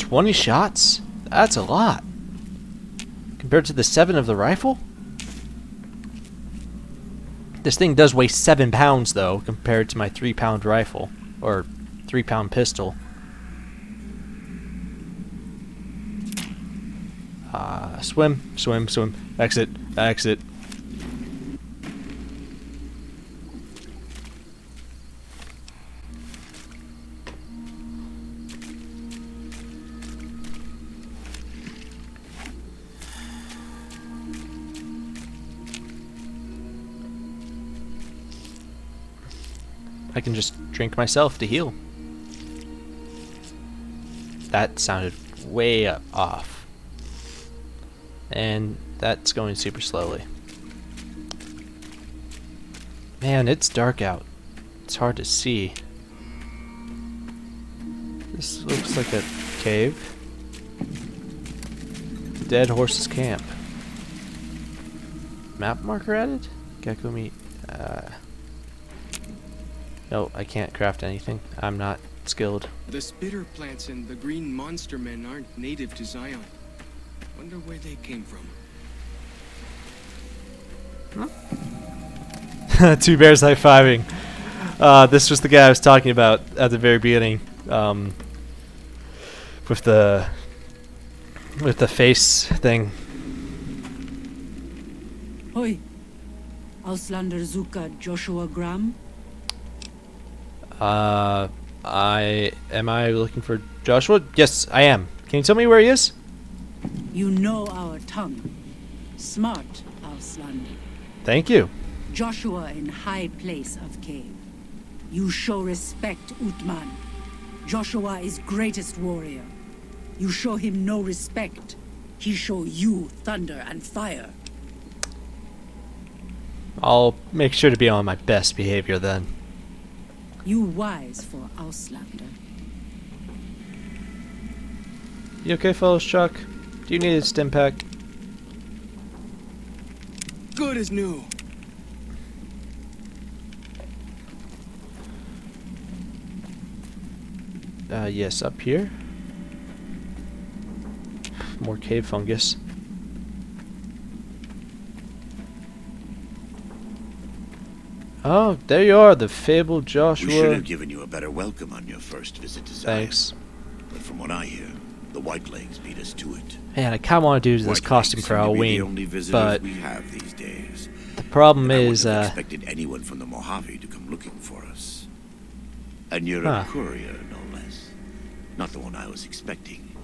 20 shots? That's a lot. Compared to the 7 of the rifle? This thing does weigh 7 pounds, though, compared to my 3-pound rifle. Or 3-pound pistol. Swim, swim, swim. Exit, exit. I can just drink myself to heal. That sounded way off. And that's going super slowly. Man, it's dark out. It's hard to see. This looks like a cave. Dead Horse's Camp. Map marker added? Gecko meat. No, I can't craft anything. I'm not skilled. The spitter plants and the green monster men aren't native to Zion. Wonder where they came from. Huh? 2 bears high-fiving. This was the guy I was talking about at the very beginning. With the face thing. Hoi. Auslander Zuka Joshua Graham? Am I looking for Joshua? Yes, I am. Can you tell me where he is? You know our tongue. Smart, Auslander. Thank you. Joshua in high place of cave. You show respect, Utman. Joshua is greatest warrior. You show him no respect. He show you thunder and fire. I'll make sure to be on my best behavior then. You wise for Auslander. You okay, fellows, Chuck? Do you need a stim pack? Good as new. Yes, up here. More cave fungus. Oh, there you are, the fabled Joshua. We should have given you a better welcome on your first visit to Zion. Thanks. But from what I hear, the Whitelegs beat us to it. Man, I kind of want to do this Whitelegs costume for seem to be Halloween, the only visitors but we have these days. the problem And is, I wouldn't have expected anyone from the Mojave to come looking for us. And you're Huh. a courier, no less. Not the one I was expecting,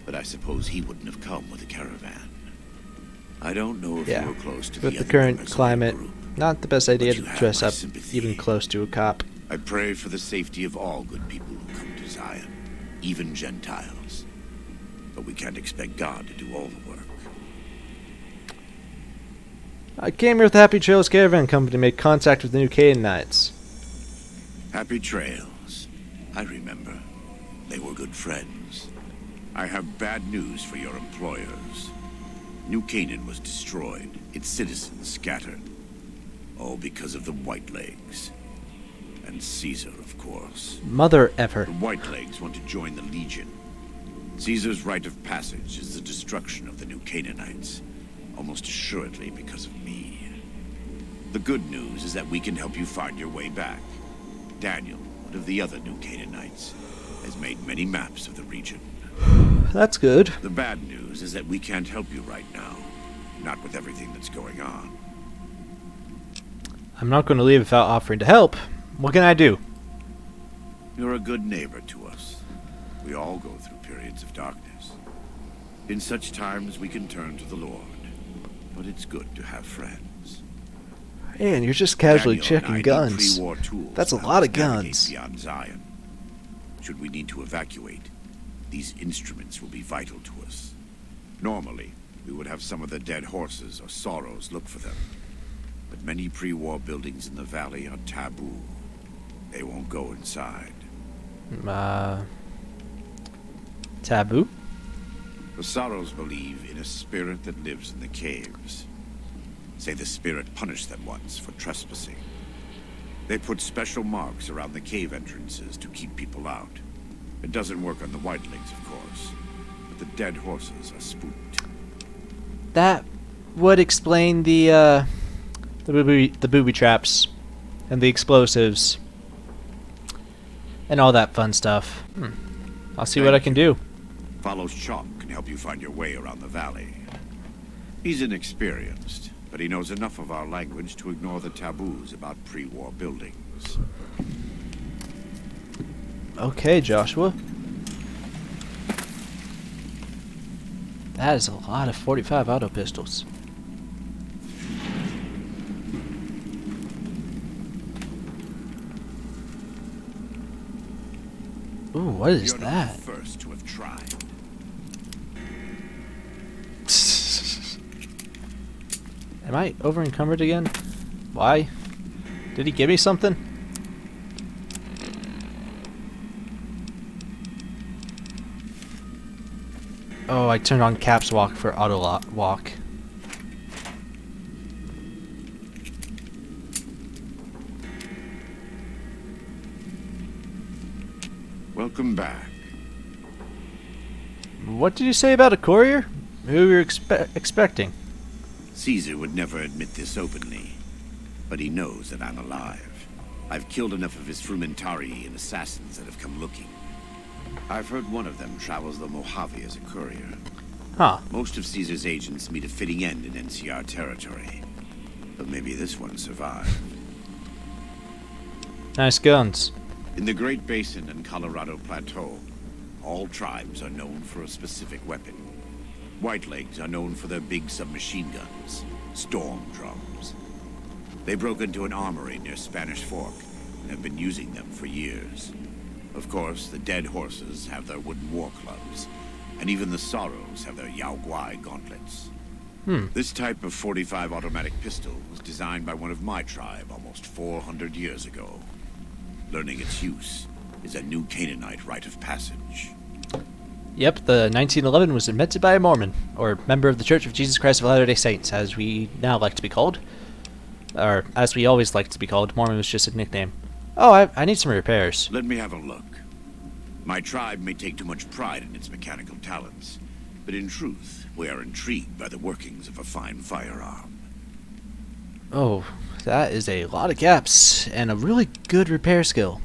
but I suppose he wouldn't have come with a caravan. I don't know if yeah, you were close to with the the other current members of climate, your group. not the best idea But to you have dress my up sympathy. even close to a cop. I pray for the safety of all good people who come to Zion, even Gentiles. But we can't expect God to do all the work. I came here with the Happy Trails Caravan Company to make contact with the New Canaanites. Happy trails. I remember. They were good friends. I have bad news for your employers. New Canaan was destroyed, its citizens scattered. All because of the Whitelegs. And Caesar, of course. Mother ever. The Whitelegs want to join the Legion. Caesar's rite of passage is the destruction of the New Canaanites. Almost assuredly because of me. The good news is that we can help you find your way back. Daniel, one of the other New Canaanites, has made many maps of the region. That's good. The bad news is that we can't help you right now. Not with everything that's going on. I'm not going to leave without offering to help. What can I do? You're a good neighbor to us. We all go through periods of darkness. In such times we can turn to the Lord. But it's good to have friends. Man, you're just casually Daniel and I checking need guns. pre-war tools That's a to lot help of us navigate guns. Beyond Zion. Should we need to evacuate, these instruments will be vital to us. Normally, we would have some of the dead horses or sorrows look for them. But many pre-war buildings in the valley are taboo. They won't go inside. Taboo? The sorrows believe in a spirit that lives in the caves. Say the spirit punished them once for trespassing. They put special marks around the cave entrances to keep people out. It doesn't work on the Whitelegs, of course. but the dead horses are spooked. That would explain the booby traps and the explosives and all that fun stuff. I'll see what I can do. Follows Chalk can help you find your way around the valley. He's inexperienced, but he knows enough of our language to ignore the taboos about pre-war buildings. Okay, Joshua. That is a lot of 45 auto pistols. Ooh, what is You're that? not the first to have tried. Am I over encumbered again? Why? Did he give me something? Oh, I turned on caps walk for auto walk. Welcome back. What did you say about a courier? Who you're expecting? Caesar would never admit this openly, but he knows that I'm alive. I've killed enough of his frumentari and assassins that have come looking. I've heard one of them travels the Mojave as a courier. Huh. Most of Caesar's agents meet a fitting end in NCR territory, but maybe this one survived. Nice guns. In the Great Basin and Colorado Plateau, all tribes are known for a specific weapon. Whitelegs are known for their big submachine guns, storm drums. They broke into an armory near Spanish Fork and have been using them for years. Of course, the dead horses have their wooden war clubs, and even the Sorrows have their Yao Guai gauntlets. This type of .45 automatic pistol was designed by one of my tribe almost 400 years ago. Learning its use is a new Canaanite rite of passage. Yep, the 1911 was invented by a Mormon, or member of the Church of Jesus Christ of Latter-day Saints, as we now like to be called. Or, as we always like to be called. Mormon was just a nickname. Oh, I need some repairs. Let me have a look. My tribe may take too much pride in its mechanical talents, but in truth, we are intrigued by the workings of a fine firearm. Oh, that is a lot of gaps, and a really good repair skill.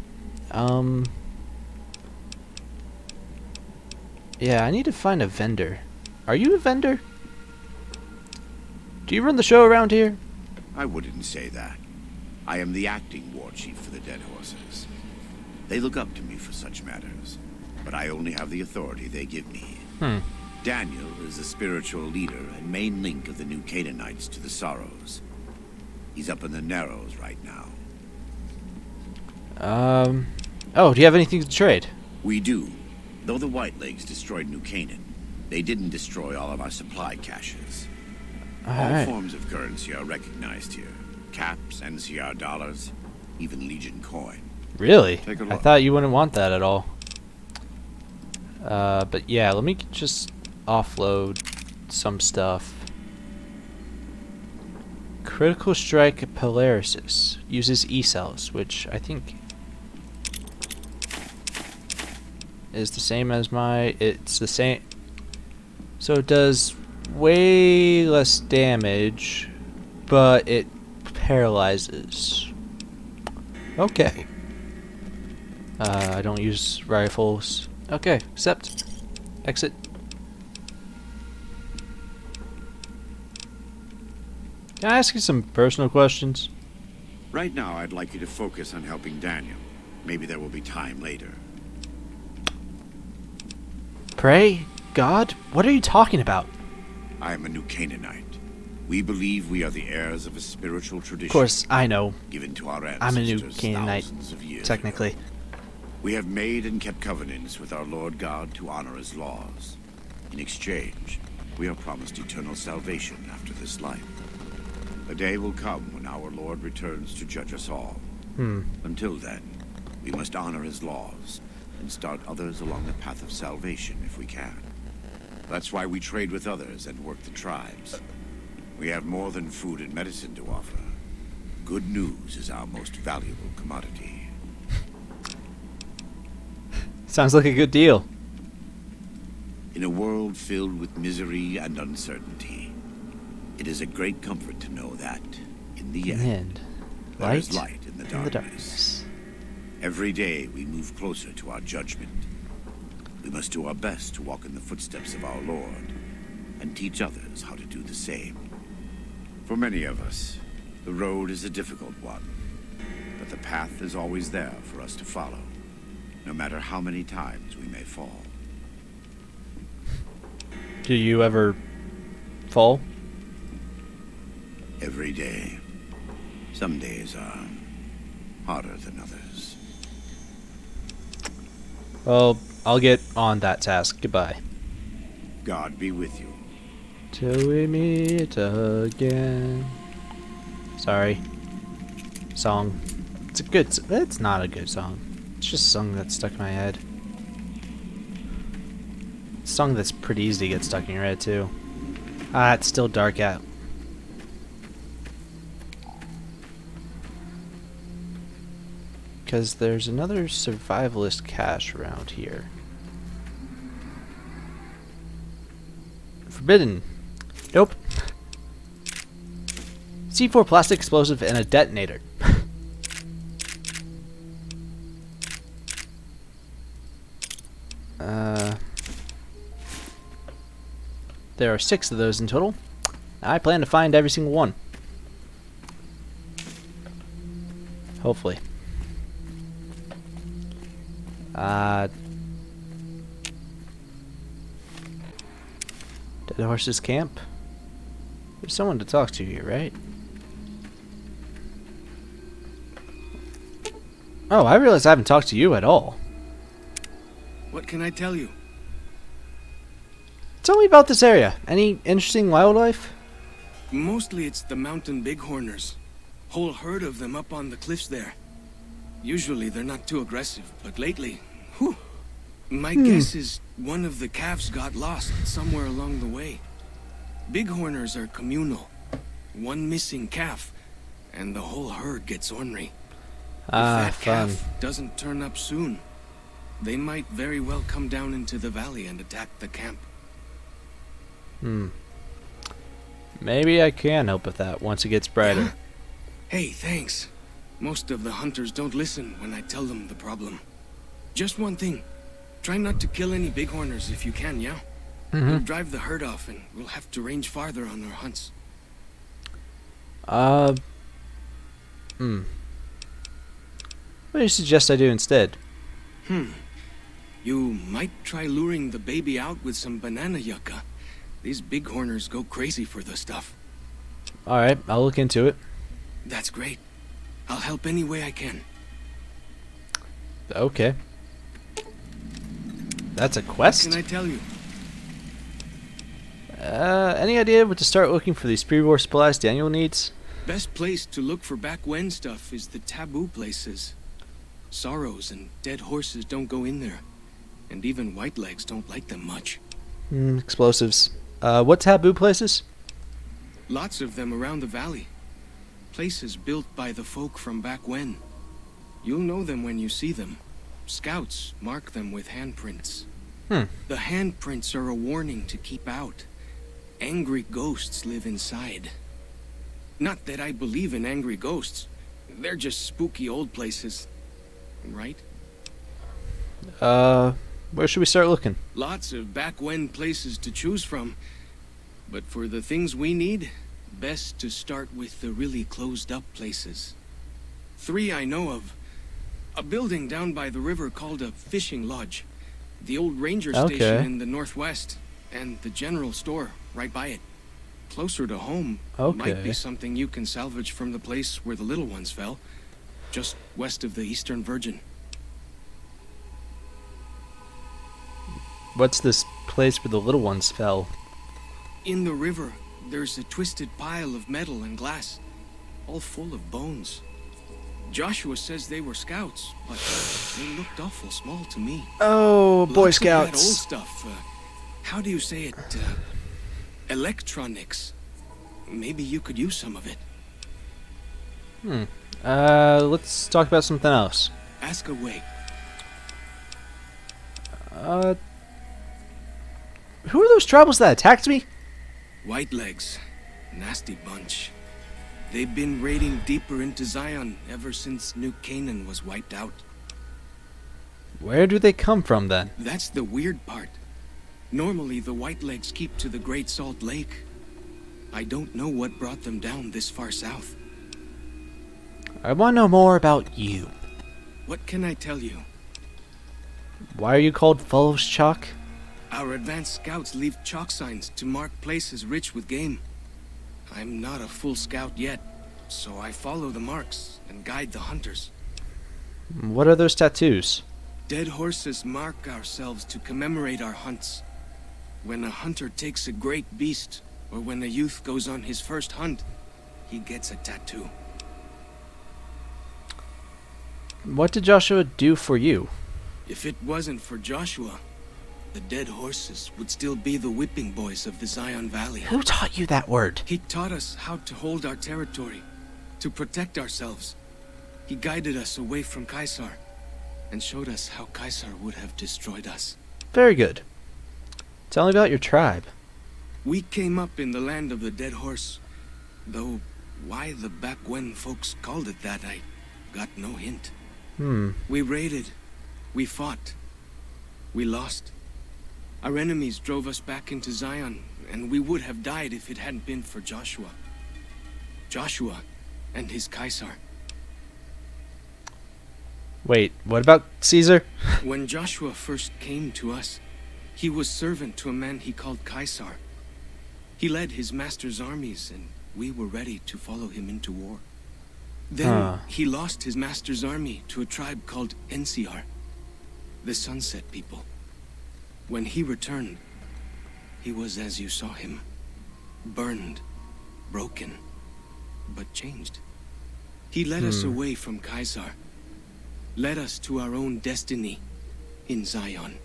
Yeah, I need to find a vendor. Are you a vendor? Do you run the show around here? I wouldn't say that. I am the acting war chief for the dead horses. They look up to me for such matters, but I only have the authority they give me. Daniel is the spiritual leader and main link of the new Canaanites to the Sorrows. He's up in the Narrows right now. Oh, do you have anything to trade? We do. Though the Whitelegs destroyed New Canaan, they didn't destroy all of our supply caches. All Alright. forms of currency are recognized here. Caps, NCR dollars, even Legion coin. Really? Take a I look. thought you wouldn't want that at all. But yeah, let me just offload some stuff. Critical Strike Polaris uses E-cells, which I think is the same as my... It's the same... So it does way less damage, but it paralyzes. Okay. I don't use rifles. Okay, accept. Exit. Can I ask you some personal questions? Right now, I'd like you to focus on helping Daniel. Maybe there will be time later. Pray? God? What are you talking about? I am a new Canaanite. We believe we are the heirs of a spiritual tradition. Of course, I know. Given to our ancestors I'm a new Canaanite, thousands of years technically. ago. We have made and kept covenants with our Lord God to honor his laws. In exchange, we are promised eternal salvation after this life. A day will come when our Lord returns to judge us all. Until then, we must honor his laws and start others along the path of salvation if we can. That's why we trade with others and work the tribes. We have more than food and medicine to offer. Good news is our most valuable commodity. Sounds like a good deal. In a world filled with misery and uncertainty, it is a great comfort to know that, in the end, there is light in the darkness. Every day we move closer to our judgment. We must do our best to walk in the footsteps of our Lord and teach others how to do the same. For many of us, the road is a difficult one, but the path is always there for us to follow, no matter how many times we may fall. Do you ever fall? Every day. Some days are harder than others. Well, I'll get on that task. Goodbye. God be with you. Till we meet again. Sorry. Song. It's not a good song. It's just a song that's stuck in my head. A song that's pretty easy to get stuck in your head too. Ah, it's still dark out. Because there's another survivalist cache around here. Forbidden. Nope. C4 plastic explosive and a detonator. There are 6 of those in total. I plan to find every single one. Hopefully. Dead Horses Camp. There's someone to talk to here, right? Oh, I realize I haven't talked to you at all. What can I tell you? Tell me about this area. Any interesting wildlife? Mostly it's the mountain bighorners. Whole herd of them up on the cliffs there. Usually they're not too aggressive, but lately, whew. My guess is one of the calves got lost somewhere along the way. Bighorners are communal. One missing calf, and the whole herd gets ornery. If that calf doesn't turn up soon, they might very well come down into the valley and attack the camp. Maybe I can help with that once it gets brighter. Yeah? Hey, thanks. Most of the hunters don't listen when I tell them the problem. Just one thing. Try not to kill any bighorners if you can, yeah? We'll drive the herd off and we'll have to range farther on our hunts. What do you suggest I do instead? You might try luring the baby out with some banana yucca. These bighorners go crazy for the stuff. Alright, I'll look into it. That's great. I'll help any way I can. Okay. That's a quest? What can I tell you? Any idea where to start looking for these pre-war supplies Daniel needs? Best place to look for back when stuff is the taboo places. Sorrows and dead horses don't go in there. And even whitelegs don't like them much. Explosives. What taboo places? Lots of them around the valley. Places built by the folk from back when. You'll know them when you see them. Scouts mark them with handprints. The handprints are a warning to keep out. Angry ghosts live inside. Not that I believe in angry ghosts. They're just spooky old places. Right? Where should we start looking? Lots of back when places to choose from. But for the things we need, best to start with the really closed up places. 3 I know of. A building down by the river called a fishing lodge. The old ranger station in the northwest. And the general store right by it. Closer to home might be something you can salvage from the place where the little ones fell. Just west of the Eastern Virgin. What's this place where the little ones fell? In the river, there's a twisted pile of metal and glass, all full of bones. Joshua says they were scouts, but they looked awful small to me. Oh, Boy Lots Scouts. of that old stuff. How do you say it? Electronics. Maybe you could use some of it. Let's talk about something else. Ask away. Who are those tribals that attacked me? Whitelegs. Nasty bunch. They've been raiding deeper into Zion ever since New Canaan was wiped out. Where do they come from then? That's the weird part. Normally, the Whitelegs keep to the Great Salt Lake. I don't know what brought them down this far south. I want to know more about you. What can I tell you? Why are you called Follow's Chalk? Our advanced scouts leave chalk signs to mark places rich with game. I'm not a full scout yet, so I follow the marks and guide the hunters. What are those tattoos? Dead horses mark ourselves to commemorate our hunts. When a hunter takes a great beast, or when a youth goes on his first hunt, he gets a tattoo. What did Joshua do for you? If it wasn't for Joshua, the dead horses would still be the whipping boys of the Zion Valley. Who taught you that word? He taught us how to hold our territory, to protect ourselves. He guided us away from Caesar, and showed us how Caesar would have destroyed us. Very good. Tell me about your tribe. We came up in the land of the dead horse, though why the back when folks called it that, I got no hint. We raided, we fought, we lost. Our enemies drove us back into Zion, and we would have died if it hadn't been for Joshua. Joshua and his Caesar. Wait, what about Caesar? When Joshua first came to us, he was servant to a man he called Caesar. He led his master's armies, and we were ready to follow him into war. Then he lost his master's army to a tribe called NCR, the Sunset People. When he returned, he was as you saw him. Burned, broken, but changed. He led us away from Caesar, led us to our own destiny in Zion.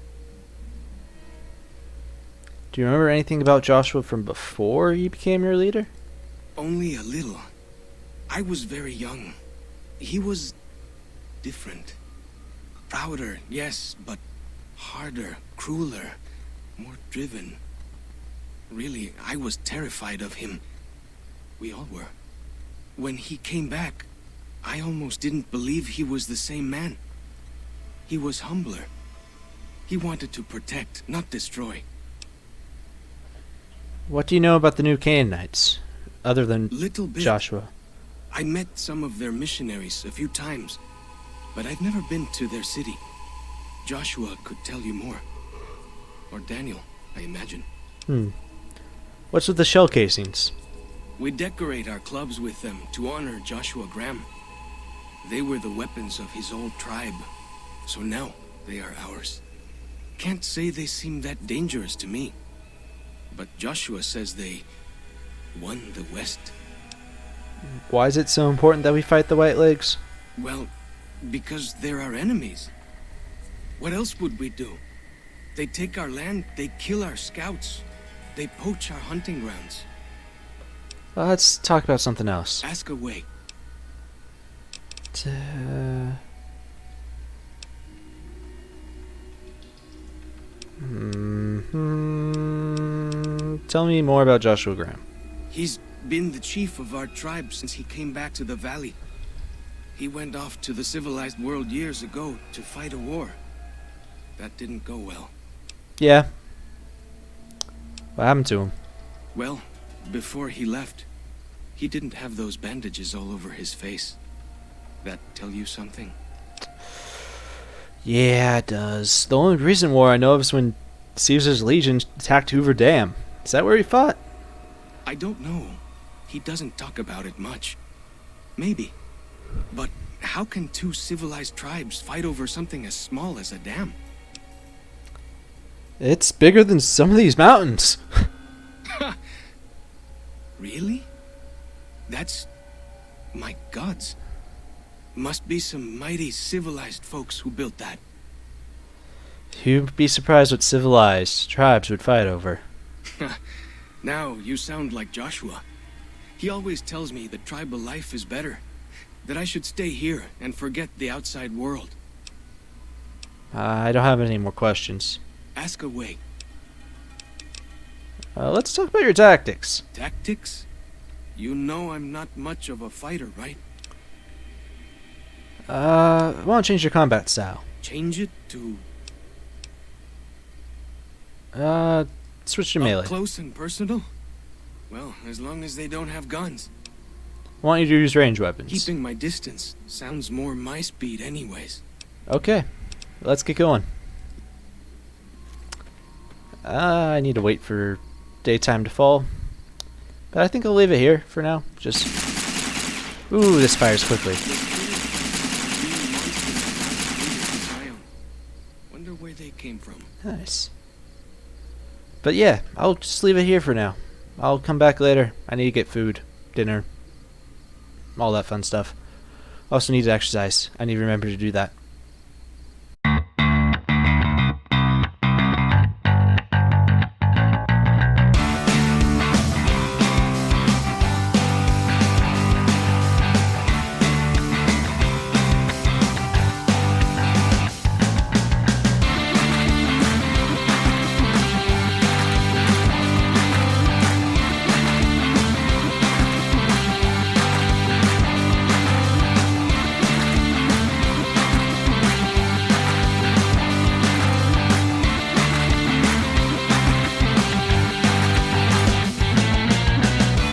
Do you remember anything about Joshua from before he became your leader? Only a little. I was very young. He was different. Prouder, yes, but harder, crueler, more driven. Really, I was terrified of him. We all were. When he came back, I almost didn't believe he was the same man. He was humbler. He wanted to protect, not destroy. What do you know about the New Canaanites, other than Little bit. Joshua? I met some of their missionaries a few times, but I've never been to their city. Joshua could tell you more. Or Daniel, I imagine. What's with the shell casings? We decorate our clubs with them to honor Joshua Graham. They were the weapons of his old tribe, so now they are ours. Can't say they seem that dangerous to me, but Joshua says they won the West. Why is it so important that we fight the Whitelegs? Well, because they're our enemies. What else would we do? They take our land, they kill our scouts, they poach our hunting grounds. Let's talk about something else. Ask away. Tell me more about Joshua Graham. He's been the chief of our tribe since he came back to the valley. He went off to the civilized world years ago to fight a war. That didn't go well. Yeah. What happened to him? Well, before he left, he didn't have those bandages all over his face. That tell you something? Yeah, it does. The only recent war I know of is when Caesar's legion attacked Hoover Dam. Is that where he fought? I don't know. He doesn't talk about it much. Maybe. But how can two civilized tribes fight over something as small as a dam? It's bigger than some of these mountains. Really? That's... my gods. Must be some mighty civilized folks who built that. You'd be surprised what civilized tribes would fight over. Now you sound like Joshua. He always tells me that tribal life is better. That I should stay here and forget the outside world. I don't have any more questions. Ask away. Let's talk about your tactics. Tactics? You know I'm not much of a fighter, right? Why don't you change your combat style? Change it to Switch to melee. up close and personal? Well, as long as they don't have guns. Why don't you use range weapons? Keeping my distance sounds more my speed anyways. Okay, let's get going. I need to wait for daytime to fall. But I think I'll leave it here for now. Just... Ooh, this fires quickly. Wonder where they came from. Nice. But yeah, I'll just leave it here for now. I'll come back later. I need to get food, dinner, all that fun stuff. Also need to exercise. I need to remember to do that.